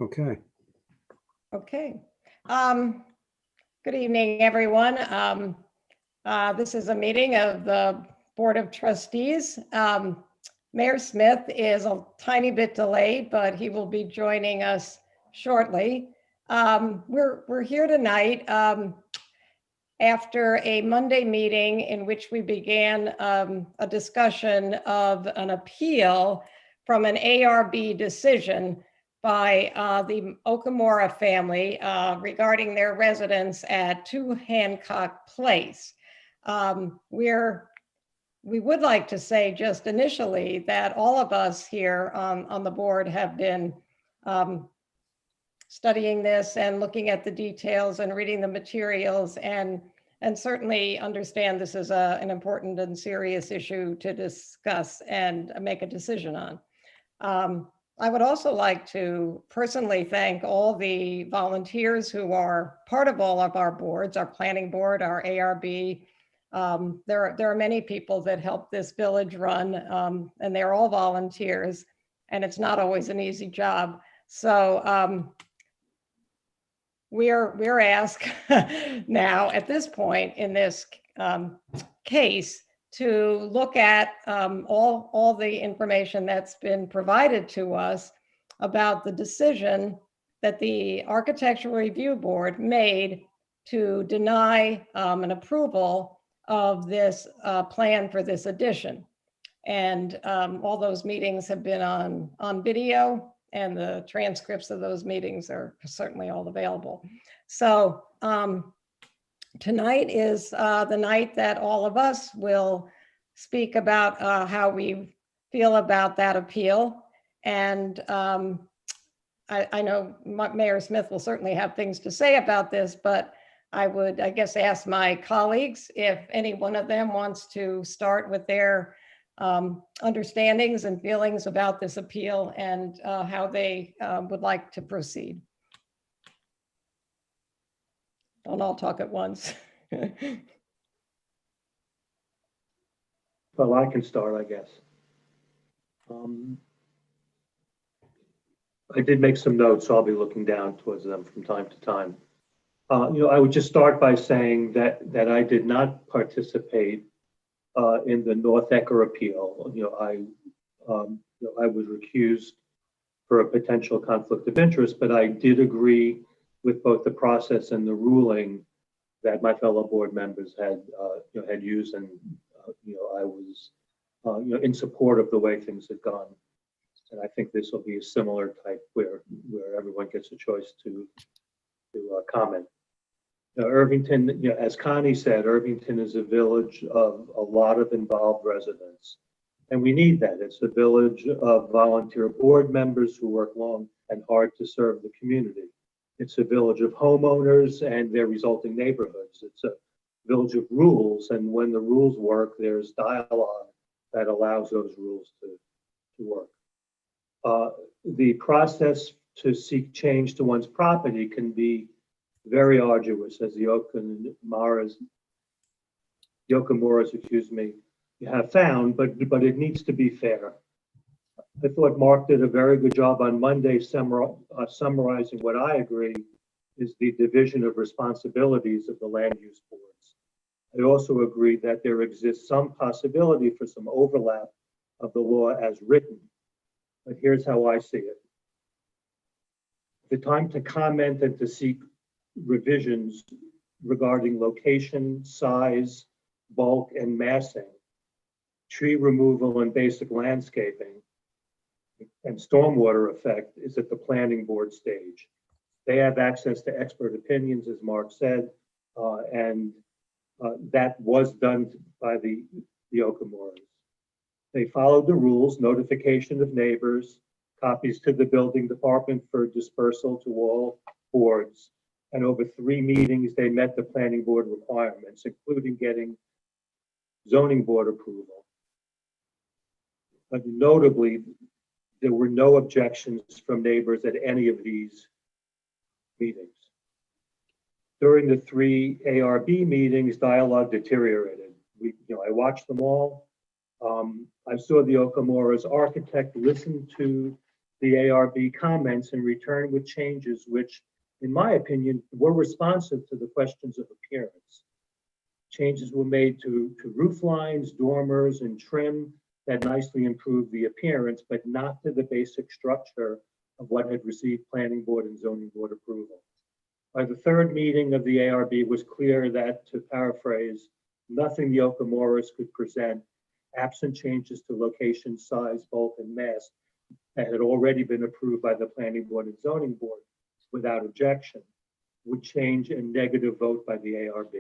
Okay. Okay. Good evening, everyone. This is a meeting of the Board of Trustees. Mayor Smith is a tiny bit delayed, but he will be joining us shortly. We're here tonight after a Monday meeting in which we began a discussion of an appeal from an ARB decision by the Okumura family regarding their residence at 2 Hancock Place. We would like to say just initially that all of us here on the board have been studying this and looking at the details and reading the materials and certainly understand this is an important and serious issue to discuss and make a decision on. I would also like to personally thank all the volunteers who are part of all of our boards, our planning board, our ARB. There are many people that help this village run, and they're all volunteers, and it's not always an easy job. So we're asked now at this point in this case to look at all the information that's been provided to us about the decision that the Architectural Review Board made to deny an approval of this plan for this addition. And all those meetings have been on video, and the transcripts of those meetings are certainly all available. So tonight is the night that all of us will speak about how we feel about that appeal. And I know Mayor Smith will certainly have things to say about this, but I would, I guess, ask my colleagues if any one of them wants to start with their understandings and feelings about this appeal and how they would like to proceed. Don't all talk at once. Well, I can start, I guess. I did make some notes, so I'll be looking down towards them from time to time. I would just start by saying that I did not participate in the North Ecker appeal. I was recused for a potential conflict of interest, but I did agree with both the process and the ruling that my fellow board members had used, and I was in support of the way things had gone. And I think this will be a similar type where everyone gets a choice to comment. Now, Irvington, as Connie said, Irvington is a village of a lot of involved residents, and we need that. It's a village of volunteer board members who work long and hard to serve the community. It's a village of homeowners and their resulting neighborhoods. It's a village of rules, and when the rules work, there's dialogue that allows those rules to work. The process to seek change to one's property can be very arduous, as the Okamuras, have found, but it needs to be fair. I thought Mark did a very good job on Monday summarizing what I agree is the division of responsibilities of the land use boards. I also agree that there exists some possibility for some overlap of the law as written, but here's how I see it. The time to comment and to seek revisions regarding location, size, bulk, and massing, tree removal and basic landscaping, and stormwater effect is at the planning board stage. They have access to expert opinions, as Mark said, and that was done by the Okumuras. They followed the rules: notification of neighbors, copies to the building department for dispersal to all boards, and over 3 meetings, they met the planning board requirements, including getting zoning board approval. But notably, there were no objections from neighbors at any of these meetings. During the 3 ARB meetings, dialogue deteriorated. I watched them all. I saw the Okumura's architect listen to the ARB comments and return with changes which, in my opinion, were responsive to the questions of appearance. Changes were made to roof lines, dormers, and trim that nicely improved the appearance, but not to the basic structure of what had received planning board and zoning board approval. By the third meeting of the ARB, it was clear that, to paraphrase, nothing the Okumuras could present, absent changes to location, size, bulk, and mass that had already been approved by the planning board and zoning board without objection, would change a negative vote by the ARB.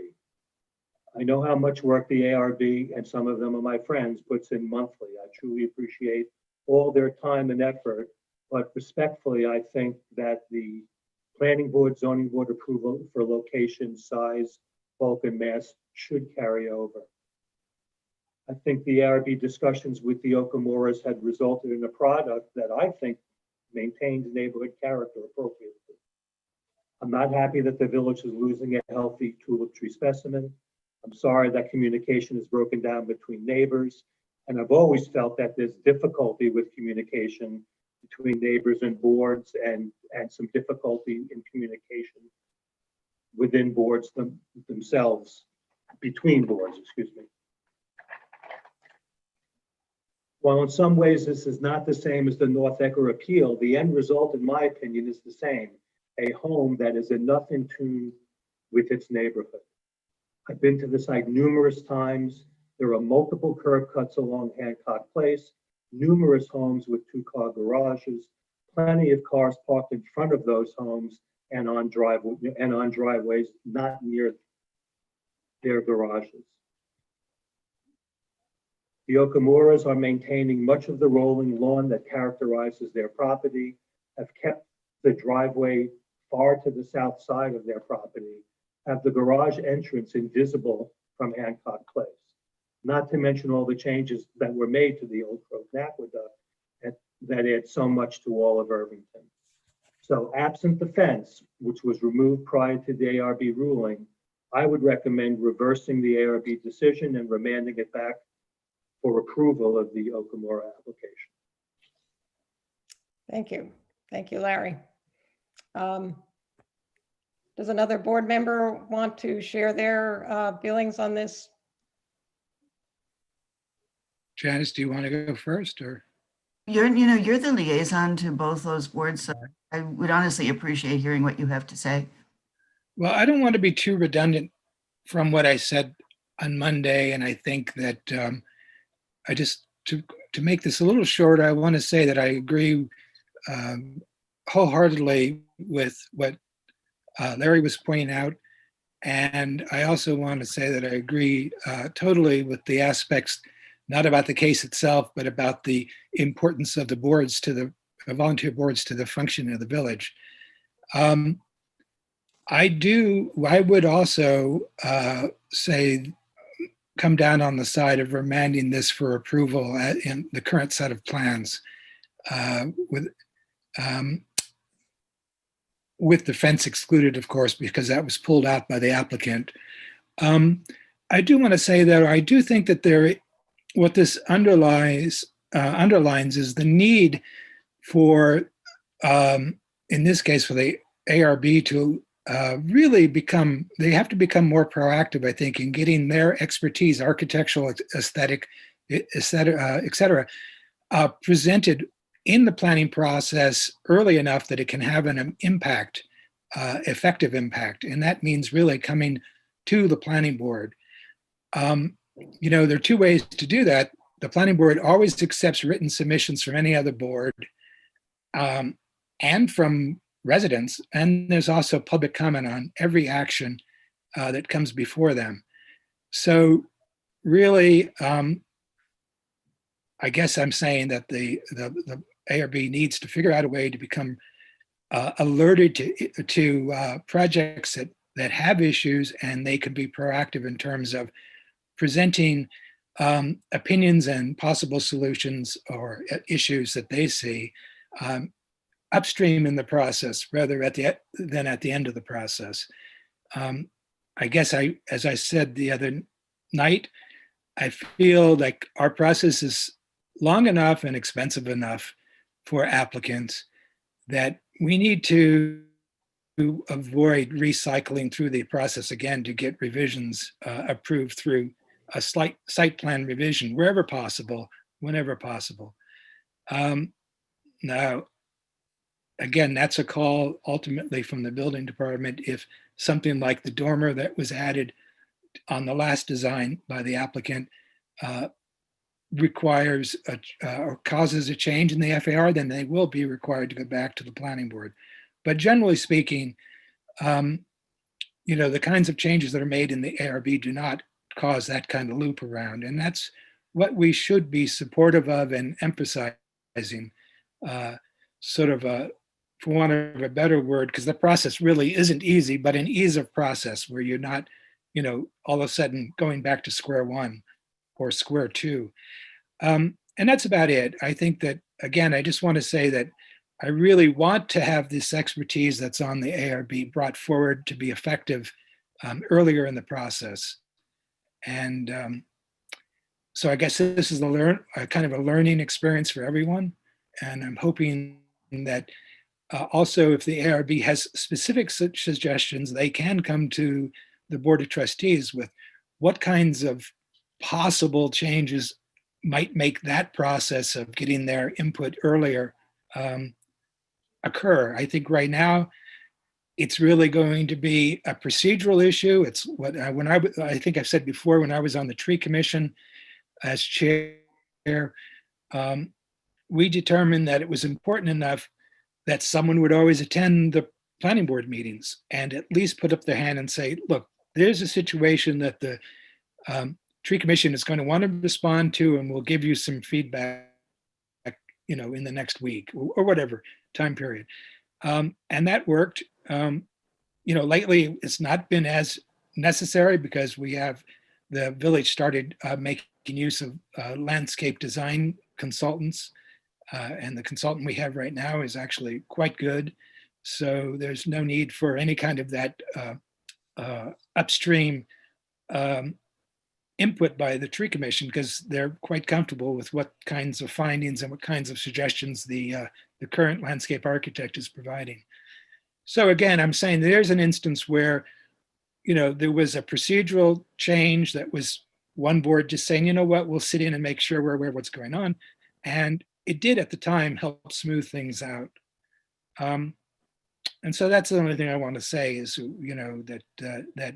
I know how much work the ARB, and some of them are my friends, puts in monthly. I truly appreciate all their time and effort, but respectfully, I think that the planning board, zoning board approval for location, size, bulk, and mass should carry over. I think the ARB discussions with the Okumuras had resulted in a product that I think maintains neighborhood character appropriately. I'm not happy that the village is losing a healthy tulip tree specimen. I'm sorry that communication is broken down between neighbors. And I've always felt that there's difficulty with communication between neighbors and boards, and some difficulty in communication within boards themselves, between boards, excuse me. While in some ways this is not the same as the North Ecker appeal, the end result, in my opinion, is the same: a home that is enough in tune with its neighborhood. I've been to the site numerous times. There are multiple curb cuts along Hancock Place, numerous homes with two-car garages, plenty of cars parked in front of those homes and on driveways not near their garages. The Okumuras are maintaining much of the rolling lawn that characterizes their property, have kept the driveway far to the south side of their property, have the garage entrance invisible from Hancock Place. Not to mention all the changes that were made to the Old Croton Aqueduct that add so much to all of Irvington. So absent the fence, which was removed prior to the ARB ruling, I would recommend reversing the ARB decision and remanding it back for approval of the Okumura application. Thank you. Thank you, Larry. Does another board member want to share their feelings on this? Janice, do you want to go first, or? You're the liaison to both those boards, so I would honestly appreciate hearing what you have to say. Well, I don't want to be too redundant from what I said on Monday, and I think that I just, to make this a little short, I want to say that I agree wholeheartedly with what Larry was pointing out, and I also want to say that I agree totally with the aspects, not about the case itself, but about the importance of the boards to the volunteer boards to the functioning of the village. I would also say, come down on the side of remanding this for approval in the current set of plans with the fence excluded, of course, because that was pulled out by the applicant. I do want to say that I do think that what this underlines is the need for, in this case, for the ARB to really they have to become more proactive, I think, in getting their expertise, architectural, aesthetic, et cetera, presented in the planning process early enough that it can have an impact, effective impact. And that means really coming to the planning board. There are two ways to do that. The planning board always accepts written submissions from any other board and from residents. And there's also public comment on every action that comes before them. So really, I guess I'm saying that the ARB needs to figure out a way to become alerted to projects that have issues, and they can be proactive in terms of presenting opinions and possible solutions or issues that they see upstream in the process rather than at the end of the process. I guess as I said the other night, I feel like our process is long enough and expensive enough for applicants that we need to avoid recycling through the process again to get revisions approved through a slight site plan revision wherever possible, whenever possible. Now, again, that's a call ultimately from the building department. If something like the dormer that was added on the last design by the applicant requires or causes a change in the FAR, then they will be required to go back to the planning board. But generally speaking, the kinds of changes that are made in the ARB do not cause that kind of loop around. And that's what we should be supportive of and emphasizing, sort of for want of a better word, because the process really isn't easy, but an ease of process where you're not, all of a sudden going back to square one or square two. And that's about it. I think that, again, I just want to say that I really want to have this expertise that's on the ARB brought forward to be effective earlier in the process. And so I guess this is a kind of a learning experience for everyone. And I'm hoping that also if the ARB has specific suggestions, they can come to the Board of Trustees with what kinds of possible changes might make that process of getting their input earlier occur. I think right now it's really going to be a procedural issue. It's what I think I've said before, when I was on the tree commission as chair, we determined that it was important enough that someone would always attend the planning board meetings and at least put up their hand and say, look, there's a situation that the tree commission is going to want to respond to, and we'll give you some feedback, in the next week or whatever time period. And that worked. Lately it's not been as necessary because the village started making use of landscape design consultants. And the consultant we have right now is actually quite good. So there's no need for any kind of that upstream input by the tree commission, because they're quite comfortable with what kinds of findings and what kinds of suggestions the current landscape architect is providing. So again, I'm saying there's an instance where, there was a procedural change that was one board just saying, you know what, we'll sit in and make sure we're aware of what's going on. And it did at the time help smooth things out. And so that's the only thing I want to say is, that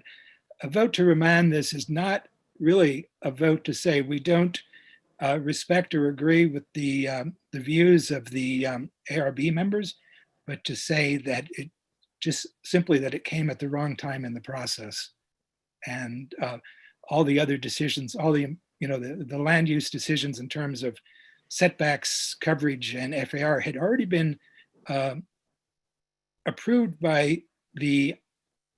a vote to remand this is not really a vote to say we don't respect or agree with the views of the ARB members, but to say that it just simply that it came at the wrong time in the process. And all the other decisions, all the, the land use decisions in terms of setbacks, coverage, and FAR had already been approved by the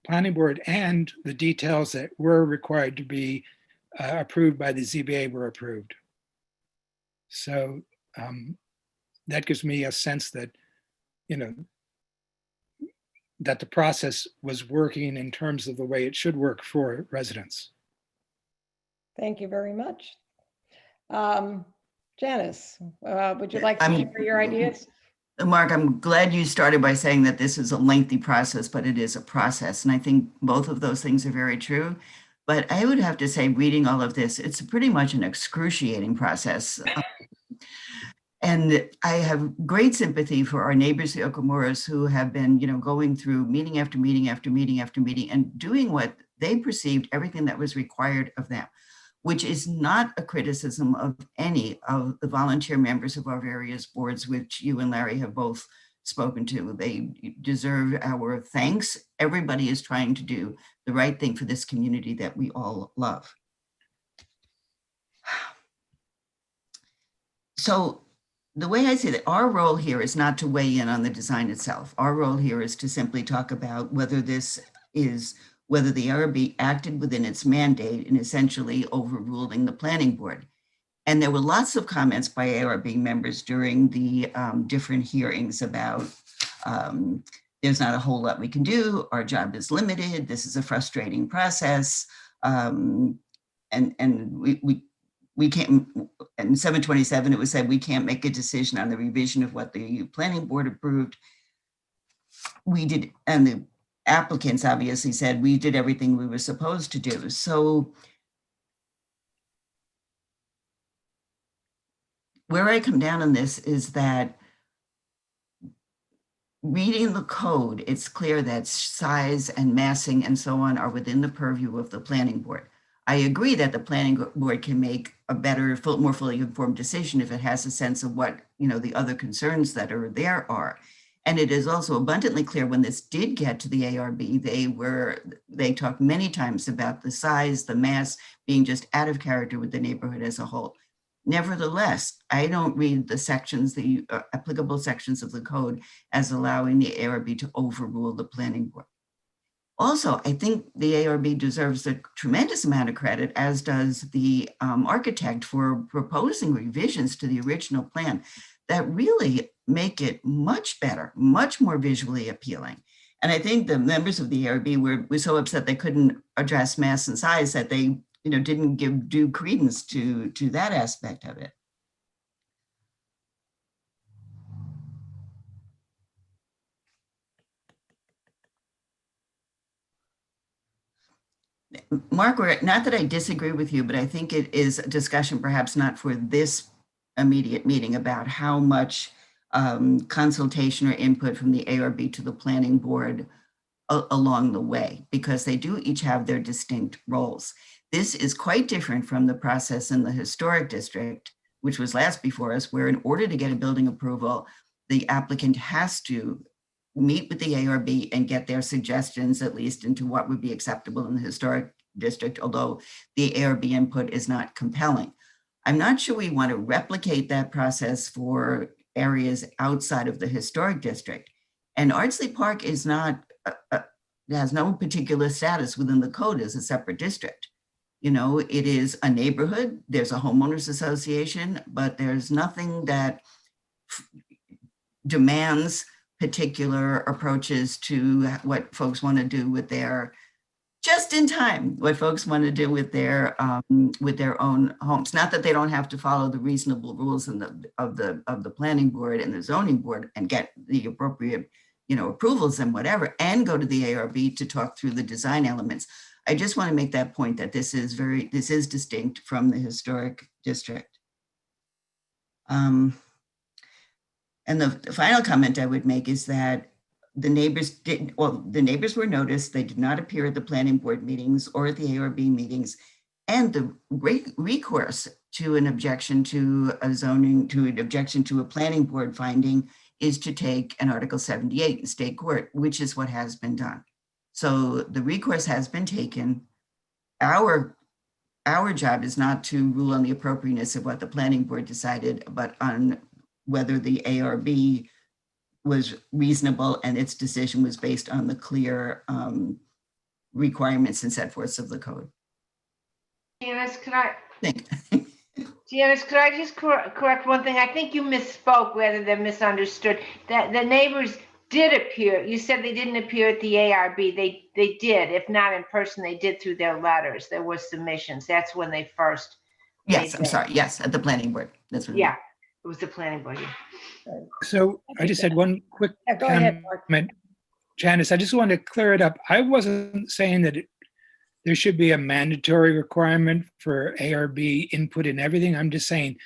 planning board, and the details that were required to be approved by the ZBA were approved. So that gives me a sense that, that the process was working in terms of the way it should work for residents. Thank you very much. Janice, would you like to share your ideas? Mark, I'm glad you started by saying that this is a lengthy process, but it is a process. And I think both of those things are very true. But I would have to say, reading all of this, it's pretty much an excruciating process. And I have great sympathy for our neighbors, the Okumuras, who have been, going through meeting after meeting after meeting after meeting and doing what they perceived everything that was required of them, which is not a criticism of any of the volunteer members of our various boards, which you and Larry have both spoken to. They deserve our thanks. Everybody is trying to do the right thing for this community that we all love. So the way I see that, our role here is not to weigh in on the design itself. Our role here is to simply talk about whether the ARB acted within its mandate in essentially overruling the planning board. And there were lots of comments by ARB members during the different hearings about there's not a whole lot we can do, our job is limited, this is a frustrating process. And we we can't, in 727, it was said we can't make a decision on the revision of what the planning board approved. We did, and the applicants obviously said we did everything we were supposed to do. So where I come down on this is that reading the code, it's clear that size and massing and so on are within the purview of the planning board. I agree that the planning board can make a better, more fully informed decision if it has a sense of what, the other concerns that are there are. And it is also abundantly clear when this did get to the ARB, they talked many times about the size, the mass being just out of character with the neighborhood as a whole. Nevertheless, I don't read the sections, the applicable sections of the code as allowing the ARB to overrule the planning board. Also, I think the ARB deserves a tremendous amount of credit, as does the architect, for proposing revisions to the original plan that really make it much better, much more visually appealing. And I think the members of the ARB were so upset they couldn't address mass and size that they didn't give due credence to that aspect of it. Mark, not that I disagree with you, but I think it is a discussion perhaps not for this immediate meeting about how much consultation or input from the ARB to the planning board along the way, because they do each have their distinct roles. This is quite different from the process in the historic district, which was last before us, where in order to get a building approval, the applicant has to meet with the ARB and get their suggestions, at least into what would be acceptable in the historic district, although the ARB input is not compelling. I'm not sure we want to replicate that process for areas outside of the historic district. And Ardsley Park is not, has no particular status within the code as a separate district. It is a neighborhood, there's a homeowners association, but there's nothing that demands particular approaches to what folks want to do with their, just in time, what folks want to do with their own homes. Not that they don't have to follow the reasonable rules of the planning board and the zoning board and get the appropriate, approvals and whatever, and go to the ARB to talk through the design elements. I just want to make that point that this is distinct from the historic district. And the final comment I would make is that the neighbors were noticed. They did not appear at the planning board meetings or at the ARB meetings. And the recourse to an objection to a planning board finding is to take an Article 78 in state court, which is what has been done. So the recourse has been taken. Our job is not to rule on the appropriateness of what the planning board decided, but on whether the ARB was reasonable and its decision was based on the clear requirements and set forths of the code. Janice, could I just correct one thing? I think you misspoke rather than misunderstood. That the neighbors did appear. You said they didn't appear at the ARB. They did. If not in person, they did through their letters. There were submissions. That's when they first. Yes, I'm sorry. Yes, at the planning board. That's what. Yeah, it was the planning board. Yeah. So I just had one quick Go ahead, Mark. Janice, I just wanted to clear it up. I wasn't saying that there should be a mandatory requirement for ARB input in everything. I'm just saying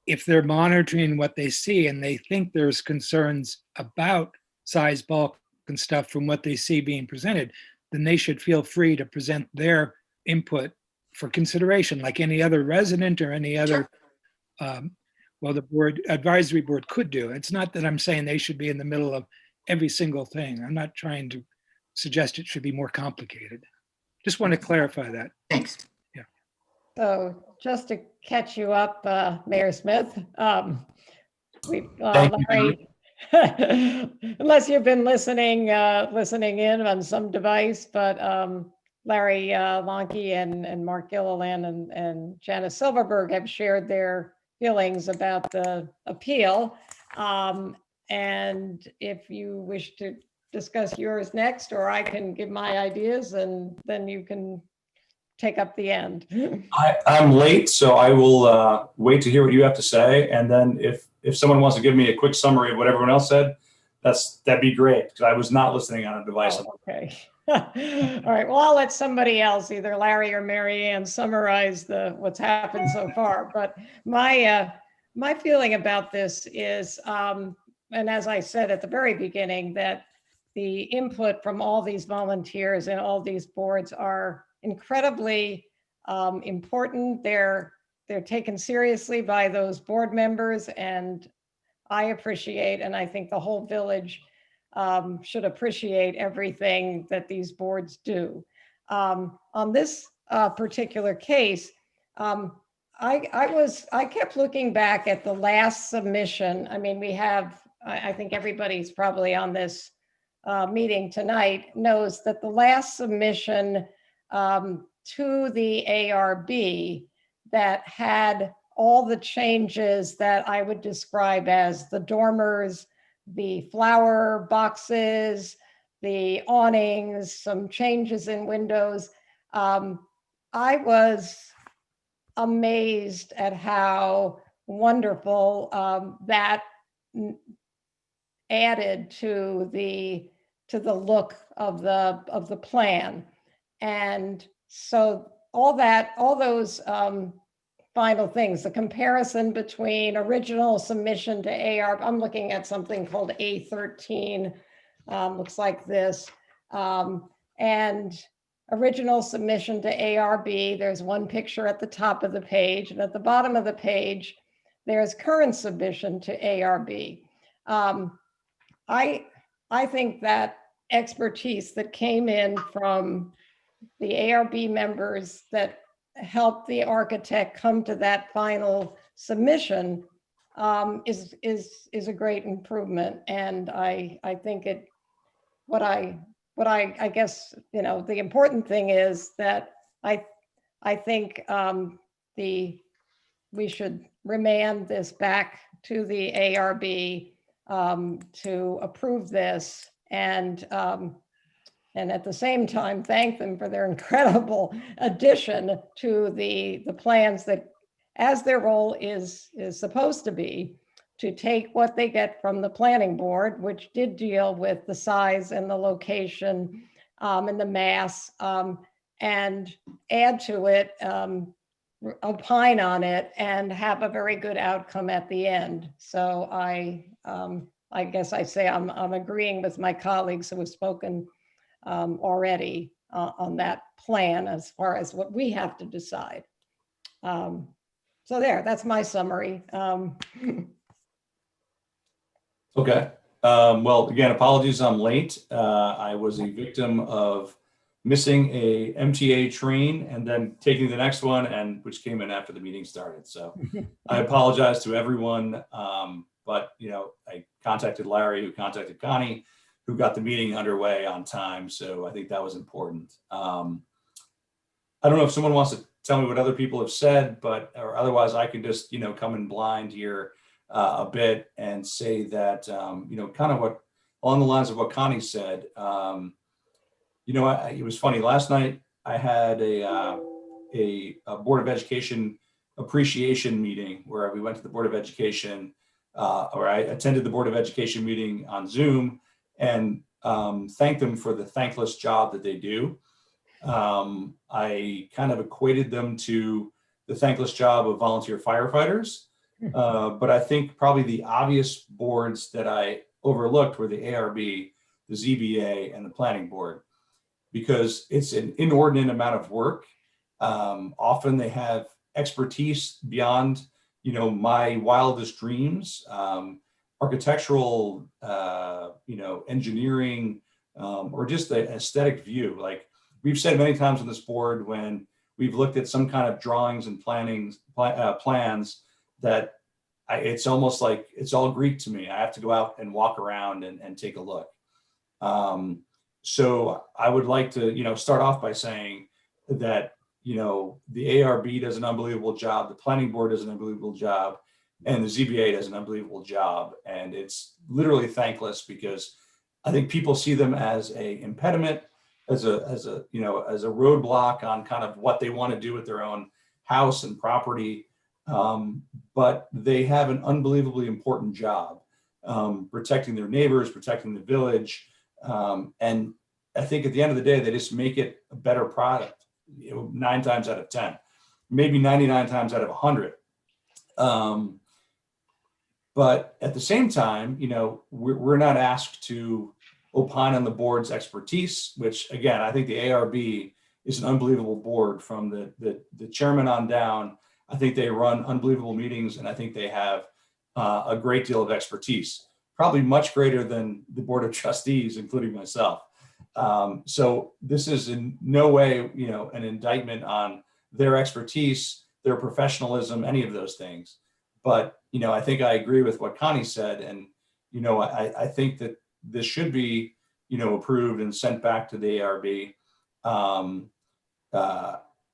if they're monitoring what they see and they think there's concerns about size, bulk, and stuff from what they see being presented, then they should feel free to present their input for consideration, like any other resident or any other, the advisory board could do. It's not that I'm saying they should be in the middle of every single thing. I'm not trying to suggest it should be more complicated. Just want to clarify that. Thanks. Yeah. So just to catch you up, Mayor Smith, Larry, unless you've been listening in on some device, but Larry Lonke and Mark Gilliland and Janice Silverberg have shared their feelings about the appeal. And if you wish to discuss yours next, or I can give my ideas and then you can take up the end. I'm late, so I will wait to hear what you have to say. And then if someone wants to give me a quick summary of what everyone else said, that'd be great, because I was not listening on a device. Oh, okay. All right. Well, I'll let somebody else, either Larry or Mary Ann, summarize what's happened so far. But my feeling about this is, and as I said at the very beginning, that the input from all these volunteers and all these boards are incredibly important. They're taken seriously by those board members, and I appreciate, and I think the whole village should appreciate everything that these boards do. On this particular case, I kept looking back at the last submission. I mean, we have, I think everybody's probably on this meeting tonight knows that the last submission to the ARB that had all the changes that I would describe as the dormers, the flower boxes, the awnings, some changes in windows. I was amazed at how wonderful that added to the look of the plan. And so all those final things, the comparison between original submission to ARB, I'm looking at something called A13, looks like this, and original submission to ARB, there's one picture at the top of the page, and at the bottom of the page, there's current submission to ARB. I think that expertise that came in from the ARB members that helped the architect come to that final submission is a great improvement. And I think what I guess, you know, the important thing is that I think we should remand this back to the ARB to approve this, and at the same time thank them for their incredible addition to the plans that, as their role is supposed to be, to take what they get from the planning board, which did deal with the size and the location and the mass, and add to it, opine on it, and have a very good outcome at the end. So I guess I say I'm agreeing with my colleagues who have spoken already on that plan as far as what we have to decide. So that's my summary. Okay. Well, again, apologies, I'm late. I was a victim of missing a MTA train and then taking the next one, and which came in after the meeting started. So I apologize to everyone. But, you know, I contacted Larry, who contacted Connie, who got the meeting underway on time. So I think that was important. I don't know if someone wants to tell me what other people have said, but, or otherwise I can just, you know, come in blind here a bit and say that, you know, kind of what, along the lines of what Connie said, you know, it was funny. Last night I had a Board of Education appreciation meeting where we went to the Board of Education, or I attended the Board of Education meeting on Zoom and thanked them for the thankless job that they do. I kind of equated them to the thankless job of volunteer firefighters. But I think probably the obvious boards that I overlooked were the ARB, the ZBA, and the Planning Board, because it's an inordinate amount of work. Often they have expertise beyond, you know, my wildest dreams, architectural, you know, engineering, or just the aesthetic view. Like we've said many times on this board, when we've looked at some kind of drawings and plans, that it's almost like it's all Greek to me. I have to go out and walk around and take a look. So I would like to, you know, start off by saying that, you know, the ARB does an unbelievable job, the Planning Board does an unbelievable job, and the ZBA does an unbelievable job. And it's literally thankless because I think people see them as an impediment as a roadblock on kind of what they want to do with their own house and property. But they have an unbelievably important job, protecting their neighbors, protecting the village. And I think at the end of the day, they just make it a better product, 9 times out of 10, maybe 99 times out of 100. But at the same time, we're not asked to opine on the board's expertise, which again, I think the ARB is an unbelievable board from the chairman on down. I think they run unbelievable meetings, and I think they have a great deal of expertise, probably much greater than the board of trustees, including myself. So this is in no way, an indictment on their expertise, their professionalism, any of those things. But, I think I agree with what Connie said. And, I think that this should be, approved and sent back to the ARB.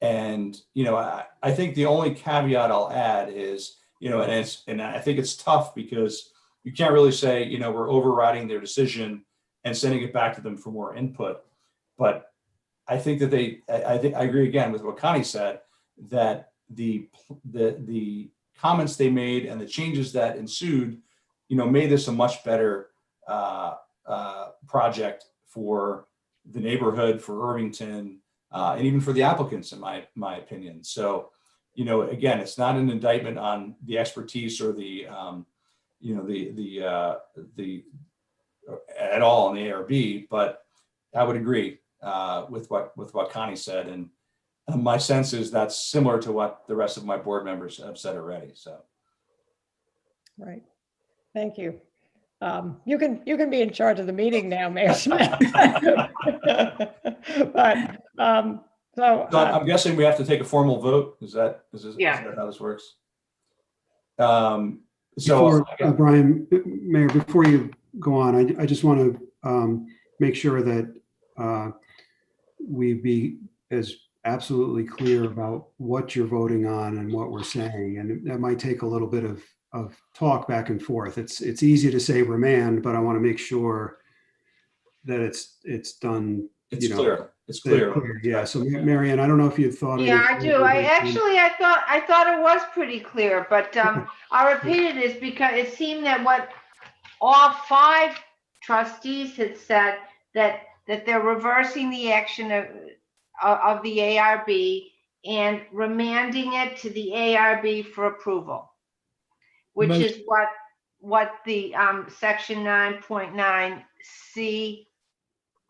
And, I think the only caveat I'll add is, and I think it's tough because you can't really say, we're overriding their decision and sending it back to them for more input. But I think that I agree again with what Connie said, that the comments they made and the changes that ensued, made this a much better project for the neighborhood, for Irvington, and even for the applicants, in my opinion. So, again, it's not an indictment on the expertise or the at all in the ARB, but I would agree with what Connie said, and my sense is that's similar to what the rest of my board members have said already. So, Right. Thank you. You can be in charge of the meeting now, Mayor Smith. But so I'm guessing we have to take a formal vote. Is that how this works? Brian, Mayor, before you go on, I just want to make sure that we be as absolutely clear about what you're voting on and what we're saying. And that might take a little bit of talk back and forth. It's easy to say remand, but I want to make sure that it's done. It's clear. It's clear. Yeah. So Marianne, I don't know if you thought. Yeah, I do. I thought it was pretty clear, but I'll repeat it is because it seemed that what all 5 trustees had said that they're reversing the action of the ARB and remanding it to the ARB for approval, which is what the section 9.9C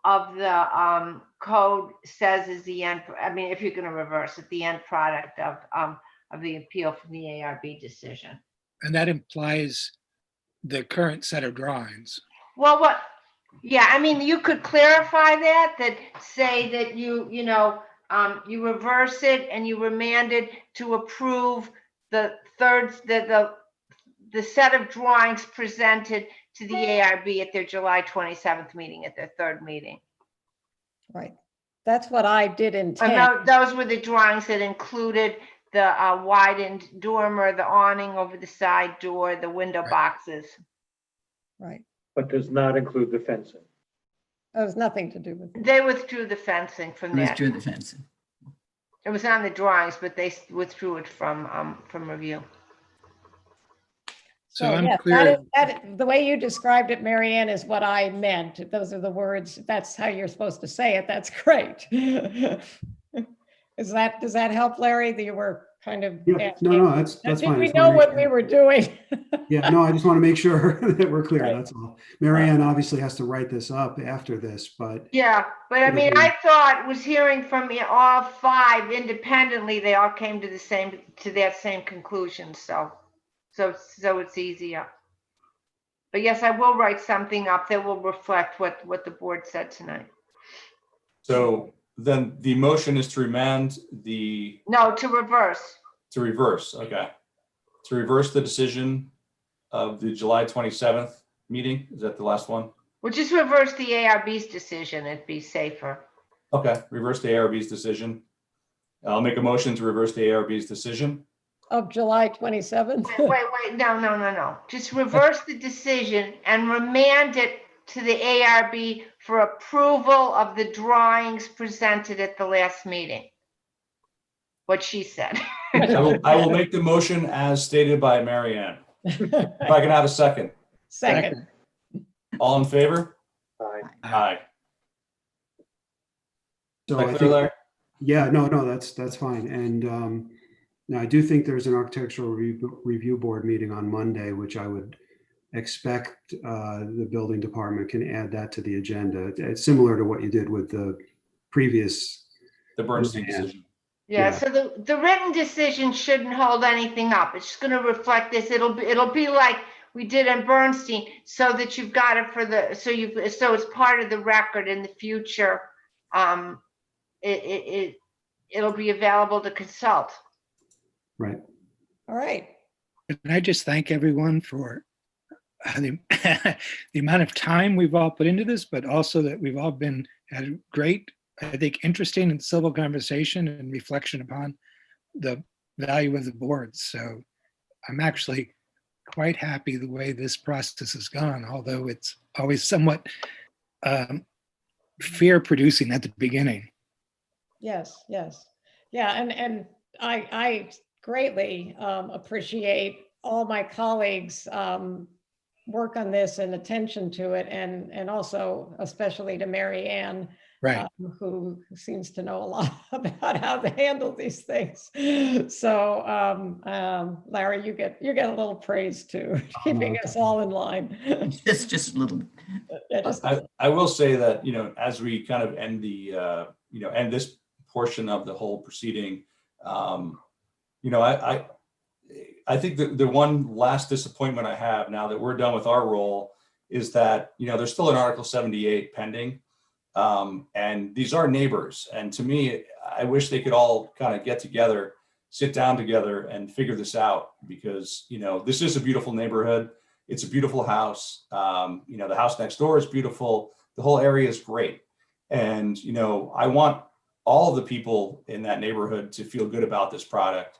of the code says is the end. I mean, if you're going to reverse it, the end product of the appeal from the ARB decision. And that implies the current set of drawings. Well, yeah, I mean, you could clarify that say that you reverse it and you remand it to approve the set of drawings presented to the ARB at their July 27th meeting, at their 3rd meeting. right. That's what I did intend. And those were the drawings that included the widened dormer, the awning over the side door, the window boxes. Right. But does not include the fencing. That has nothing to do with it. They withdrew the fencing from that. Withdrew the fencing. It was on the drawings, but they withdrew it from review. So I'm yes, clear. the way you described it, Marianne, is what I meant. Those are the words. That's how you're supposed to say it. That's great. Does that help, Larry? That you were kind of Yeah, no, that's fine. Did we know what we were doing? Yeah, no, I just want to make sure that we're clear. Right. That's all. Marianne obviously has to write this up after this, but Yeah, but I mean, I thought was hearing from all 5 independently, they all came to that same conclusion. So it's easier. But yes, I will write something up that will reflect what the board said tonight. So then the motion is to remand No, to reverse. to reverse. Okay. To reverse the decision of the July 27th meeting. Is that the last one? We'll just reverse the ARB's decision. It'd be safer. Okay. Reverse the ARB's decision. I'll make a motion to reverse the ARB's decision. Of July 27th? Wait, no. Just reverse the decision and remand it to the ARB for approval of the drawings presented at the last meeting. What she said. I will make the motion as stated by Mary Ann. If I can have a second. Second. All in favor? Aye. Aye. So Is that I clear, think, Larry? yeah, no, that's fine. And now I do think there's an architectural review board meeting on Monday, which I would expect the building department can add that to the agenda. It's similar to what you did with the previous. The Bernstein Yeah. decision. Yeah, Yeah. so the written decision shouldn't hold anything up. It's just gonna reflect this. It'll be like we did in Bernstein, so that you've got it for the, so it's part of the record in the future. It'll be available to consult. Right. All right. Can I just thank everyone for the, the amount of time we've all put into this, but also that we've all had a great, I think, interesting and civil conversation and reflection upon the value of the boards. So I'm actually quite happy the way this process has gone, although it's always somewhat fear-producing at the beginning. Yes, yes. Yeah, and I greatly appreciate all my colleagues' work on this and attention to it, and also especially to Mary Ann, Right. who seems to know a lot about how to handle these things. So Larry, you get a little praise too, keeping us all in line. Just a little. Yeah, just- I will say that, as we kind of end the, end this portion of the whole proceeding, I think that the one last disappointment I have now that we're done with our role is that, there's still an Article 78 pending. And these are neighbors. And to me, I wish they could all kind of get together, sit down together and figure this out, because, this is a beautiful neighborhood. It's a beautiful house. The house next door is beautiful. The whole area is great. And, I want all of the people in that neighborhood to feel good about this project.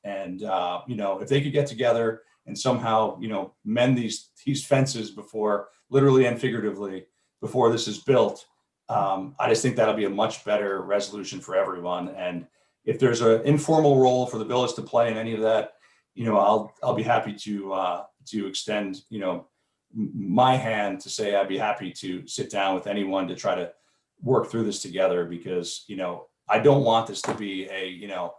And, if they could get together and somehow, mend these fences before, literally and figuratively, before this is built, I just think that'll be a much better resolution for everyone. And if there's an informal role for the village to play in any of that, I'll be happy to extend, my hand to say I'd be happy to sit down with anyone to try to work through this together, because, I don't want this to be a,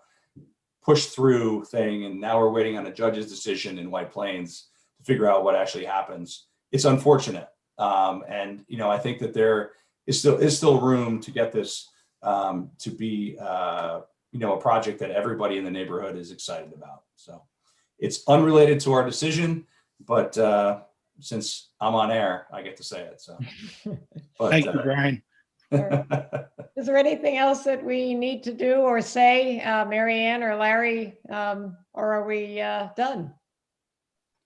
push through thing. And now we're waiting on a judge's decision in White Plains to figure out what actually happens. It's unfortunate. And, I think that there is still room to get this to be, a project that everybody in the neighborhood is excited about. So it's unrelated to our decision, but since I'm on air, I get to say it. So, but, Thank you, Brian. Is there anything else that we need to do or say, Mary Ann or Larry, or are we done?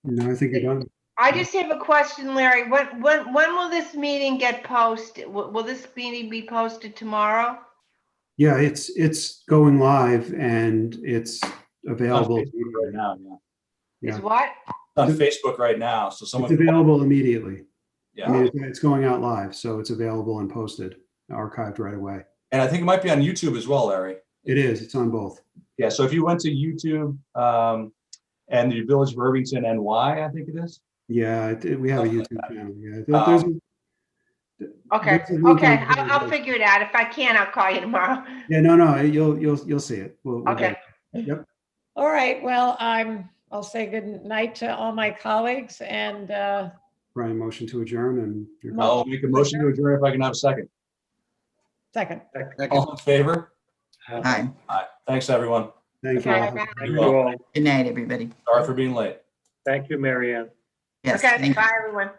No, I think you're done. I just have a question, Larry. When will this meeting get posted? Will this meeting be posted tomorrow? Yeah, it's going live and it's available. right now. Yeah. Yeah. Is what? On Facebook right now. So It's someone, available immediately. yeah. I mean, it's going out live, so it's available and posted, archived right away. And I think it might be on YouTube as well, Larry. It is, it's on both. Yeah. So if you went to YouTube and the Village of Irvington NY, I think it is. Yeah, we have a YouTube channel. Yeah, there's Okay, there's a link okay. on- I'll figure it out. If I can, I'll call you tomorrow. Yeah, no, you'll see it. We'll Okay. get it. Yep. All right, well, I'll say good night to all my colleagues, and Brian, motion to adjourn and you're I'll make a motion to adjourn if I can have a second. second. All in favor? Hi. Aye. Thanks, everyone. Thank you. Okay, all. bye. Thank you all. Good night, everybody. Sorry for being late. Thank you, Mary Ann. Yes. Okay, thank you. bye, everyone.